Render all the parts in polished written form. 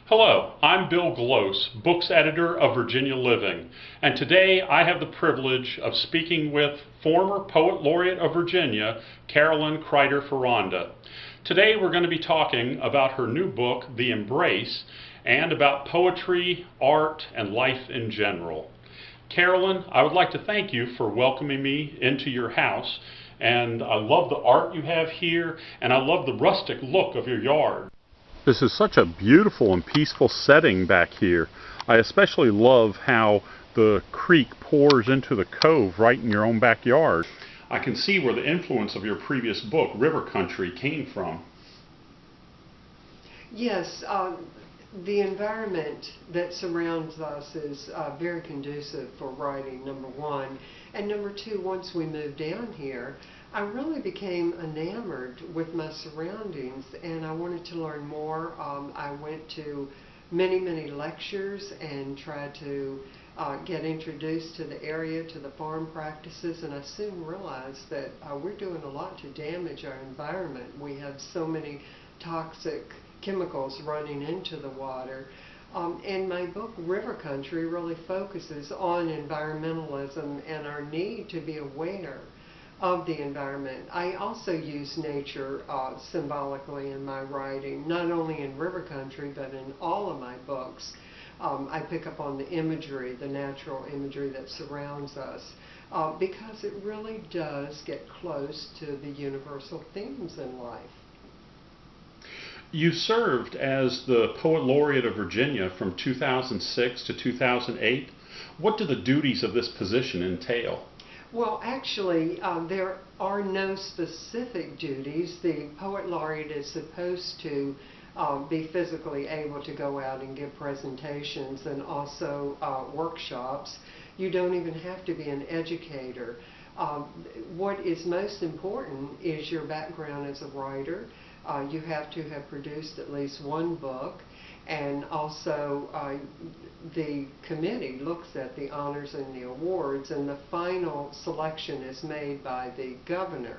Hello, I'm Bill Glose, Books Editor of Virginia Living, and today I have the privilege of speaking with former Poet Laureate of Virginia, Carolyn Kreiter-Foronda. Today we're going to be talking about her new book, The Embrace, and about poetry, art, and life in general. Carolyn, I would like to thank you for welcoming me into your house, and I love the art you have here, and I love the rustic look of your yard. This is such a beautiful and peaceful setting back here. I especially love how the creek pours into the cove right in your own backyard. I can see where the influence of your previous book, River Country, came from. Yes, the environment that surrounds us is very conducive for writing, number one. And number two, once we moved down here, I really became enamored with my surroundings and I wanted to learn more. I went to many lectures and tried to get introduced to the area, to the farm practices, and I soon realized that we're doing a lot to damage our environment. We have so many toxic chemicals running into the water. And my book, River Country, really focuses on environmentalism and our need to be aware of the environment. I also use nature symbolically in my writing, not only in River Country, but in all of my books. I pick up on the imagery, the natural imagery that surrounds us, because it really does get close to the universal themes in life. You served as the Poet Laureate of Virginia from 2006 to 2008. What do the duties of this position entail? Well, actually, there are no specific duties. The Poet Laureate is supposed to be physically able to go out and give presentations and also workshops. You don't even have to be an educator. What is most important is your background as a writer. You have to have produced at least one book, and also the committee looks at the honors and the awards, and the final selection is made by the governor.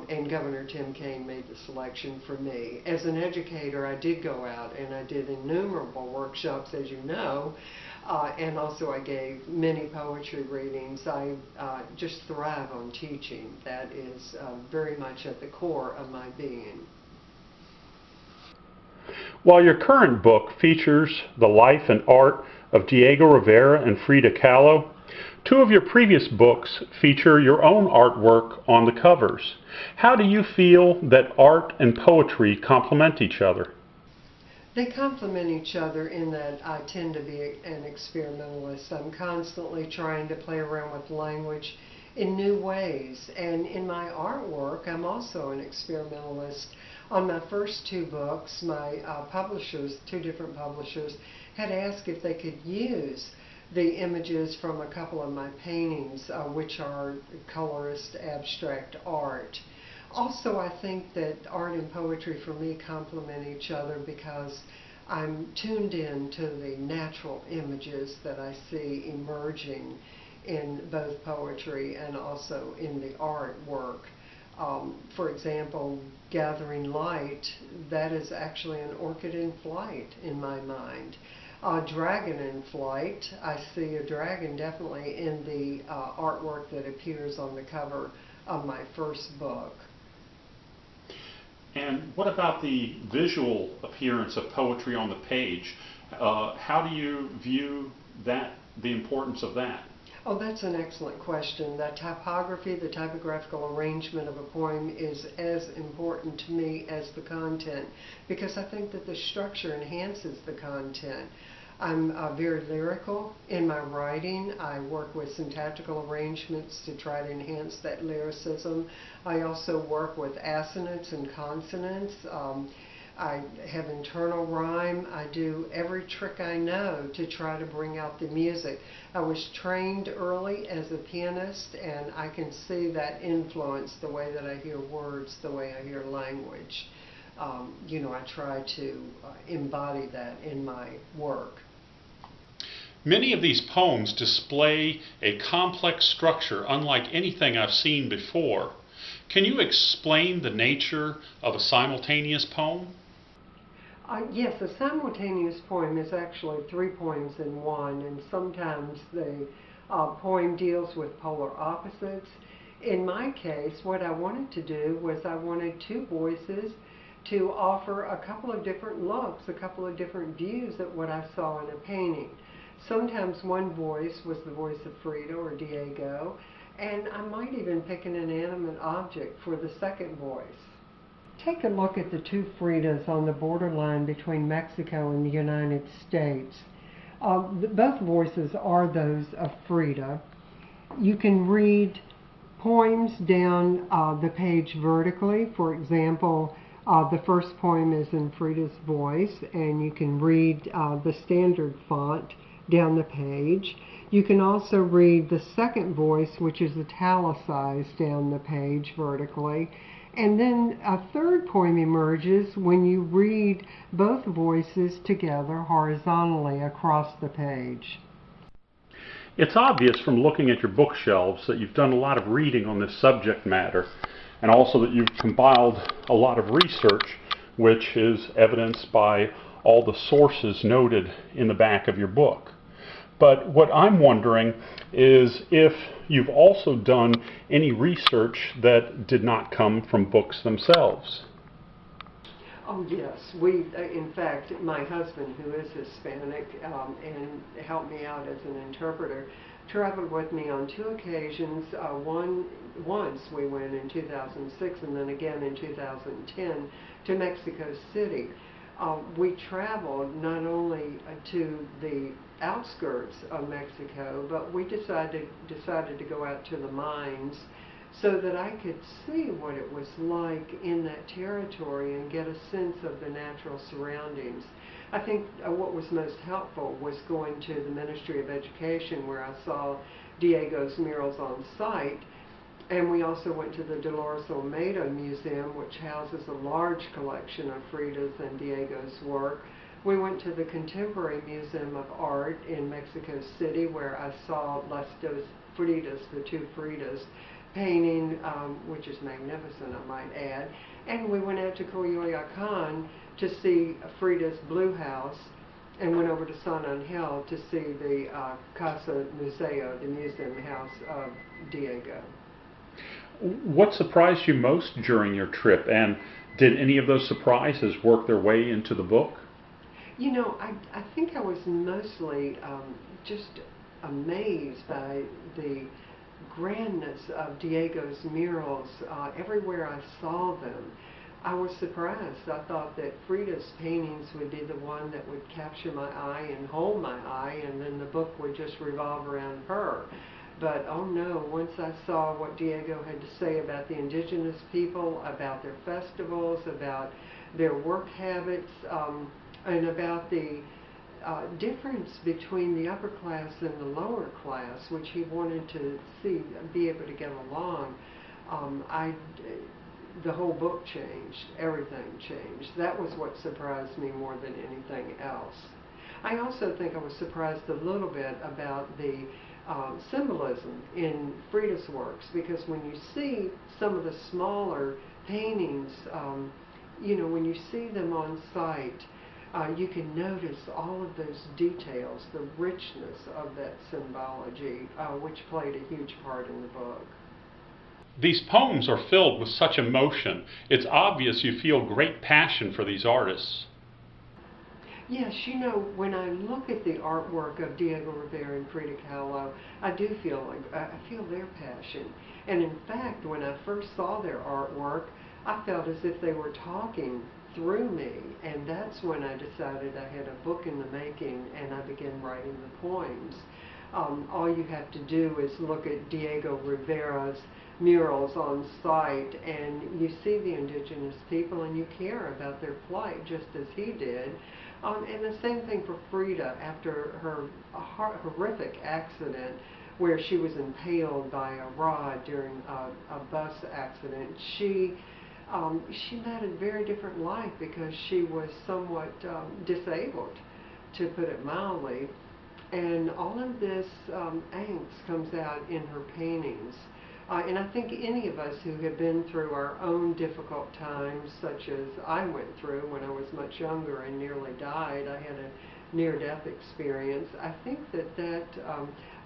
And Governor Tim Kaine made the selection for me. As an educator, I did go out and I did innumerable workshops, as you know, and also I gave many poetry readings. I just thrive on teaching. That is very much at the core of my being. While your current book features the life and art of Diego Rivera and Frida Kahlo, two of your previous books feature your own artwork on the covers. How do you feel that art and poetry complement each other? They complement each other in that I tend to be an experimentalist. I'm constantly trying to play around with language in new ways. And in my artwork, I'm also an experimentalist. On my first two books, my publishers, two different publishers, had asked if they could use the images from a couple of my paintings, which are colorist abstract art. Also, I think that art and poetry for me complement each other because I'm tuned in to the natural images that I see emerging in both poetry and also in the artwork. For example, Gathering Light, that is actually an orchid in flight in my mind. Dragon in Flight, I see a dragon definitely in the artwork that appears on the cover of my first book. And what about the visual appearance of poetry on the page? How do you view that, the importance of that? Oh, that's an excellent question. The typography, the typographical arrangement of a poem is as important to me as the content because I think that the structure enhances the content. I'm very lyrical in my writing. I work with syntactical arrangements to try to enhance that lyricism. I also work with assonance and consonants. I have internal rhyme. I do every trick I know to try to bring out the music. I was trained early as a pianist, and I can see that influence the way that I hear words, the way I hear language. I try to embody that in my work. Many of these poems display a complex structure unlike anything I've seen before. Can you explain the nature of a simultaneous poem? Yes, a simultaneous poem is actually three poems in one, and sometimes the poem deals with polar opposites. In my case, what I wanted to do was I wanted two voices to offer a couple of different looks, a couple of different views at what I saw in a painting. Sometimes one voice was the voice of Frida or Diego, and I might even pick an inanimate object for the second voice. Take a look at the two Fridas on the borderline between Mexico and the United States. Both voices are those of Frida. You can read poems down the page vertically. For example, the first poem is in Frida's voice, and you can read the standard font down the page. You can also read the second voice, which is italicized down the page vertically. And then a third poem emerges when you read both voices together horizontally across the page. It's obvious from looking at your bookshelves that you've done a lot of reading on this subject matter, and also that you've compiled a lot of research, which is evidenced by all the sources noted in the back of your book. But what I'm wondering is if you've also done any research that did not come from books themselves. Oh yes, in fact, my husband, who is Hispanic and helped me out as an interpreter, traveled with me on two occasions. Once we went in 2006 and then again in 2010 to Mexico City. We traveled not only to the outskirts of Mexico, but we decided to go out to the mines so that I could see what it was like in that territory and get a sense of the natural surroundings. I think what was most helpful was going to the Ministry of Education, where I saw Diego's murals on site. And we also went to the Dolores Olmedo Museum, which houses a large collection of Frida's and Diego's work. We went to the Contemporary Museum of Art in Mexico City, where I saw Las Dos Fridas, the two Fridas, painting, which is magnificent, I might add. And we went out to Coyoacán to see Frida's Blue House, and went over to San Angel to see the Casa Museo, the museum house of Diego. What surprised you most during your trip, and did any of those surprises work their way into the book? You know, I think I was mostly just amazed by the grandness of Diego's murals. Everywhere I saw them, I was surprised. I thought that Frida's paintings would be the one that would capture my eye and hold my eye, and then the book would just revolve around her. But oh no, once I saw what Diego had to say about the indigenous people, about their festivals, about their work habits, and about the difference between the upper class and the lower class, which he wanted to see, be able to get along, the whole book changed. Everything changed. That was what surprised me more than anything else. I also think I was surprised a little bit about the symbolism in Frida's works, because when you see some of the smaller paintings, you know, when you see them on site, you can notice all of those details, the richness of that symbology, which played a huge part in the book. These poems are filled with such emotion. It's obvious you feel great passion for these artists. Yes, you know, when I look at the artwork of Diego Rivera and Frida Kahlo, I do feel I feel their passion. And in fact, when I first saw their artwork, I felt as if they were talking through me. And that's when I decided I had a book in the making, and I began writing the poems. All you have to do is look at Diego Rivera's murals on site, and you see the indigenous people, and you care about their plight just as he did. And the same thing for Frida. After her horrific accident where she was impaled by a rod during a bus accident, she led a very different life because she was somewhat disabled, to put it mildly. And all of this angst comes out in her paintings. And I think any of us who have been through our own difficult times, such as I went through when I was much younger and nearly died, I had a near-death experience, I think that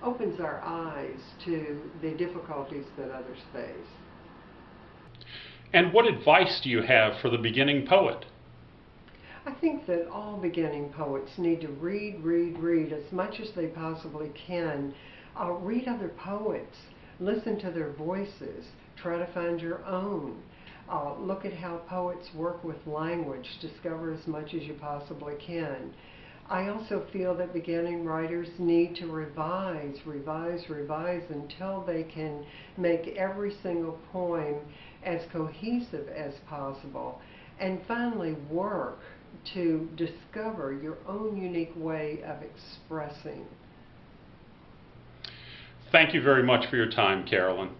opens our eyes to the difficulties that others face. And what advice do you have for the beginning poet? I think that all beginning poets need to read as much as they possibly can. Read other poets, listen to their voices, try to find your own. Look at how poets work with language, discover as much as you possibly can. I also feel that beginning writers need to revise until they can make every single poem as cohesive as possible. And finally, work to discover your own unique way of expressing. Thank you very much for your time, Carolyn.